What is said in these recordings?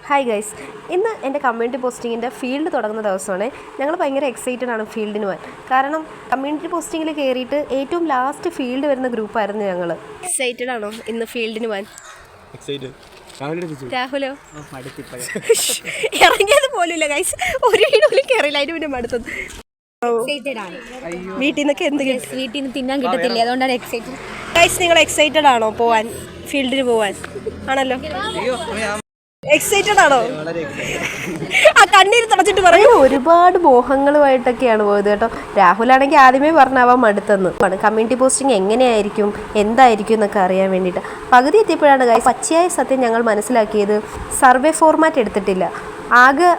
Hi guys, ഇന്ന് എൻ്റെ community പോസ്റ്റിങ്ങിൻ്റെ field തുടങ്ങുന്ന ദിവസമാണ്. ഞങ്ങൾ ഭയങ്കര എക്സൈറ്റഡ് ആണ് ഫീൽഡിന് പോകാൻ. കാരണം കമ്മ്യൂണിറ്റി പോസ്റ്റിങ്ങിൽ കയറിയിട്ട് ഏറ്റവും ലാസ്റ്റ് ഫീൽഡ് വരുന്ന ഗ്രൂപ്പായിരുന്നു ഞങ്ങൾ. എക്സൈറ്റഡ് ആണോ ഇന്ന് ഫീൽഡിന് പോകാൻ? രാഹുലോ? ഇറങ്ങിയത് പോലുമില്ല ഗൈസ്, ഒരു വീട് പോലും കയറിയില്ല. അതിന് പിന്നെ മടുത്തത്. വീട്ടിൽ നിന്നൊക്കെ എന്ത് വീട്ടിൽ നിന്ന് തിന്നാൻ കിട്ടത്തില്ല, അതുകൊണ്ടാണ് എക്സൈറ്റഡ്. ഗൈസ്, നിങ്ങൾ എക്സൈറ്റഡ് ആണോ പോവാൻ, ഫീൽഡിന് പോവാൻ? ആണല്ലോ. എക്സൈറ്റഡ് ആണോ? ആ കണ്ണീര് തുടച്ചിട്ട് പറയും. ഒരുപാട് മോഹങ്ങളുമായിട്ടൊക്കെയാണ് പോയത് കേട്ടോ. രാഹുലാണെങ്കിൽ ആദ്യമേ പറഞ്ഞാവാൻ മടുത്തെന്ന്. കമ്മ്യൂണിറ്റി പോസ്റ്റിംഗ് എങ്ങനെയായിരിക്കും, എന്തായിരിക്കും എന്നൊക്കെ അറിയാൻ വേണ്ടിയിട്ട് പകുതി എത്തിയപ്പോഴാണ് പച്ചയായ സത്യം ഞങ്ങൾ മനസ്സിലാക്കിയത്. സർവേ ഫോർമാറ്റ് എടുത്തിട്ടില്ല. ആകെ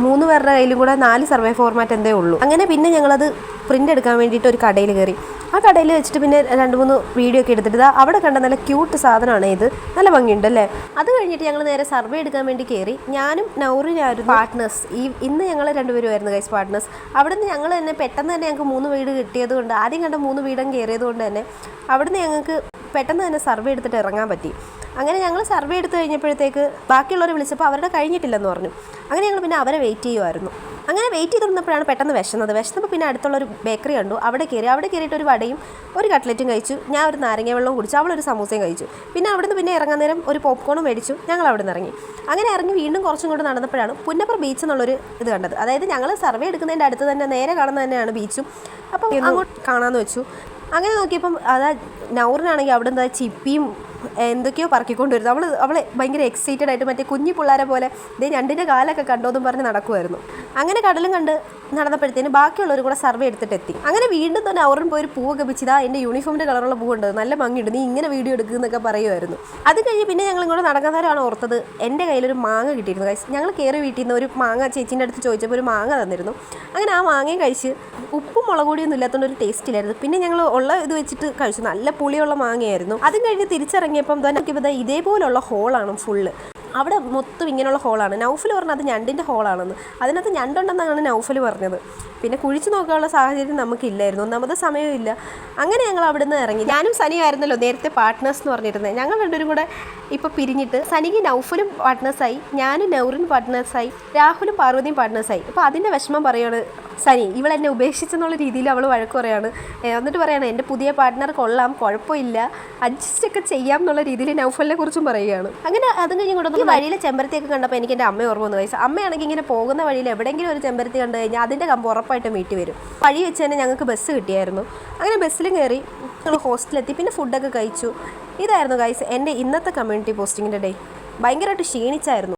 3 പേരുടെ കയ്യിലും കൂടെ 4 സർവേ ഫോർമാറ്റ് എന്തേ ഉള്ളൂ. അങ്ങനെ പിന്നെ ഞങ്ങളത് പ്രിൻ്റ് എടുക്കാൻ വേണ്ടിയിട്ട് ഒരു കടയിൽ കയറി. ആ കടയിൽ വെച്ചിട്ട് പിന്നെ 2-3 വീഡിയോ ഒക്കെ എടുത്തിട്ട് അവിടെ കണ്ട നല്ല ക്യൂട്ട് സാധനമാണ് ഇത്. നല്ല ഭംഗിയുണ്ട് അല്ലേ? അത് കഴിഞ്ഞിട്ട് ഞങ്ങൾ നേരെ സർവേ എടുക്കാൻ വേണ്ടി കയറി. ഞാനും നൗറിനായിരുന്നു പാർട്ട്നേഴ്സ്. ഞങ്ങൾ 2 പേരുമായിരുന്നു ഗൈസ് പാർട്ട്നേഴ്സ്. അവിടെ നിന്ന് ഞങ്ങൾ തന്നെ പെട്ടെന്ന് തന്നെ ഞങ്ങൾക്ക് 3 വീട് കിട്ടിയത് കൊണ്ട്, ആദ്യം കണ്ട 3 വീടും കയറിയത് കൊണ്ട് തന്നെ അവിടുന്ന് ഞങ്ങൾക്ക് പെട്ടെന്ന് തന്നെ സർവേ എടുത്തിട്ട് ഇറങ്ങാൻ പറ്റി. അങ്ങനെ ഞങ്ങൾ സർവേ എടുത്ത് കഴിഞ്ഞപ്പോഴത്തേക്ക് ബാക്കിയുള്ളവർ വിളിച്ചപ്പോൾ അവരുടെ കഴിഞ്ഞിട്ടില്ലെന്ന് പറഞ്ഞു. അങ്ങനെ ഞങ്ങൾ പിന്നെ അവരെ വെയിറ്റ് ചെയ്യുമായിരുന്നു. അങ്ങനെ വെയിറ്റ് ചെയ്തിരുന്നപ്പോഴാണ് പെട്ടെന്ന് വിശന്നപ്പോൾ പിന്നെ അടുത്തുള്ളൊരു ബേക്കറി കണ്ടു. അവിടെ കയറിയിട്ട് ഒരു വടയും ഒരു കട്ട്ലറ്റും കഴിച്ചു. ഞാൻ ഒരു നാരങ്ങ വെള്ളവും കുടിച്ചു. അവളൊരു സമൂസയും കഴിച്ചു. പിന്നെ അവിടുന്ന് പിന്നെ ഇറങ്ങാൻ നേരം ഒരു പോപ്കോണും മേടിച്ചു. ഞങ്ങൾ അവിടെ നിന്ന് ഇറങ്ങി. അങ്ങനെ ഇറങ്ങി വീണ്ടും കുറച്ചും കൂടെ നടന്നപ്പോഴാണ് പുന്നപ്ര ബീച്ച് എന്നുള്ളൊരു ഇത് കണ്ടത്. അതായത് ഞങ്ങൾ സർവേ എടുക്കുന്നതിൻ്റെ അടുത്ത് തന്നെ നേരെ കാണുന്നത് തന്നെയാണ് ബീച്ചും. അപ്പം അങ്ങോട്ട് കാണാമെന്ന് വെച്ചു. അങ്ങനെ നോക്കിയപ്പം അതാ നൗറിനാണെങ്കിൽ അവിടെ നിന്ന് ചിപ്പിയും എന്തൊക്കെയോ പറക്കിക്കൊണ്ട് വരുന്നു. അവളെ ഭയങ്കര എക്സൈറ്റഡ് ആയിട്ട് മറ്റേ കുഞ്ഞു പിള്ളേരെ പോലെ ഇതേ ഞണ്ടിൻ്റെ കാലൊക്കെ കണ്ടോന്നും പറഞ്ഞ് നടക്കുമായിരുന്നു. അങ്ങനെ കടലും കണ്ട് നടന്നപ്പോഴത്തേന് ബാക്കിയുള്ളവർ കൂടെ സർവേ എടുത്തിട്ട് എത്തി. അങ്ങനെ വീണ്ടും തന്നെ നൗറിൻ പോയി ഒരു പൂവൊക്കെ പിച്ചിതാ എൻ്റെ യൂണിഫോമിൻ്റെ കളറുള്ള പൂവുണ്ട്, നല്ല ഭംഗിയുണ്ട്, നീ ഇങ്ങനെ വീഡിയോ എടുക്കുന്നൊക്കെ പറയുമായിരുന്നു. അത് കഴിഞ്ഞ് പിന്നെ ഞങ്ങൾ ഇങ്ങോട്ട് നടക്കുന്നവരാണ് ഓർത്തത് എൻ്റെ കയ്യിലൊരു മാങ്ങ കിട്ടിയിരുന്നു ഗൈസ്. ഞങ്ങൾ കയറി വീട്ടിൽ നിന്ന് ഒരു മാങ്ങ ചേച്ചീൻ്റെ അടുത്ത് ചോദിച്ചപ്പോൾ ഒരു മാങ്ങ തന്നിരുന്നു. അങ്ങനെ ആ മാങ്ങയും കഴിച്ച് ഉപ്പും മുളക് പൊടിയൊന്നും ഇല്ലാത്തതുകൊണ്ട് ഒരു ടേസ്റ്റ് ഇല്ലായിരുന്നു. പിന്നെ ഞങ്ങൾ ഉള്ള ഇത് വെച്ചിട്ട് കഴിച്ചു. നല്ല പുളിയുള്ള മാങ്ങയായിരുന്നു. അതും കഴിഞ്ഞ് തിരിച്ചിറങ്ങിയപ്പം തന്നെ ഇതേപോലുള്ള ഹോളാണ് ഫുള്ള്. അവിടെ മൊത്തം ഇങ്ങനെയുള്ള ഹോളാണ്. നൗഫൽ പറഞ്ഞത് ഞണ്ടിൻ്റെ ഹോളാണെന്ന്. അതിനകത്ത് ഞണ്ടുണ്ടെന്നാണ് നൗഫൽ പറഞ്ഞത്. പിന്നെ കുഴിച്ച് നോക്കാനുള്ള സാഹചര്യം നമുക്കില്ലായിരുന്നു, ഒന്നാമത് സമയമില്ല. അങ്ങനെ ഞങ്ങൾ അവിടെ നിന്ന് ഇറങ്ങി. ഞാനും സനിയായിരുന്നല്ലോ നേരത്തെ പാർട്ട്നേഴ്സ് എന്ന് പറഞ്ഞിരുന്നത്. ഞങ്ങൾ 2 കൂടെ ഇപ്പോൾ പിരിഞ്ഞിട്ട് സനിക്ക് നൗഫലും പാർട്ട്നേഴ്സായി, ഞാനും നൗറിൻ പാർട്ട്നേഴ്സായി, രാഹുലും പാർവതിയും പാർട്ട്നേഴ്സായി. അപ്പോൾ അതിൻ്റെ വിഷമം പറയുകയാണ് സനി. ഇവളെന്നെ ഉപേക്ഷിച്ചെന്നുള്ള രീതിയിൽ അവൾ വഴക്ക് പറയാണ്. എന്നിട്ട് പറയാണ് എൻ്റെ പുതിയ പാർട്ട്ണർ കൊള്ളാം, കുഴപ്പമില്ല, അഡ്ജസ്റ്റ് ഒക്കെ ചെയ്യാം എന്നുള്ള രീതിയിൽ നൗഫലിനെ കുറിച്ചും പറയുകയാണ്. അങ്ങനെ അതും കഴിഞ്ഞ് കൊണ്ടുവന്ന് വഴിയിലെ ചെമ്പരത്തിയൊക്കെ കണ്ടപ്പോൾ എനിക്ക് എൻ്റെ അമ്മ ഓർമ്മ വന്നു കഴിച്ചു. അമ്മയാണെങ്കിൽ ഇങ്ങനെ പോകുന്ന വഴിയിൽ എവിടെയെങ്കിലും ഒരു ചെമ്പരത്തി കണ്ടു കഴിഞ്ഞാൽ അതിൻ്റെ കമ്പ് ഉറപ്പായിട്ടും വീട്ടിൽ വരും. വഴി വെച്ച് തന്നെ ഞങ്ങൾക്ക് ബസ് കിട്ടിയായിരുന്നു. അങ്ങനെ ബസ്സിലും കയറി ഞങ്ങൾ ഹോസ്റ്റലെത്തി. പിന്നെ ഫുഡൊക്കെ കഴിച്ചു. ഇതായിരുന്നു ഗൈസ് എൻ്റെ ഇന്നത്തെ കമ്മ്യൂണിറ്റി പോസ്റ്റിങ്ങിൻ്റെ ഡേ. ഭയങ്കരമായിട്ട് ക്ഷീണിച്ചായിരുന്നു.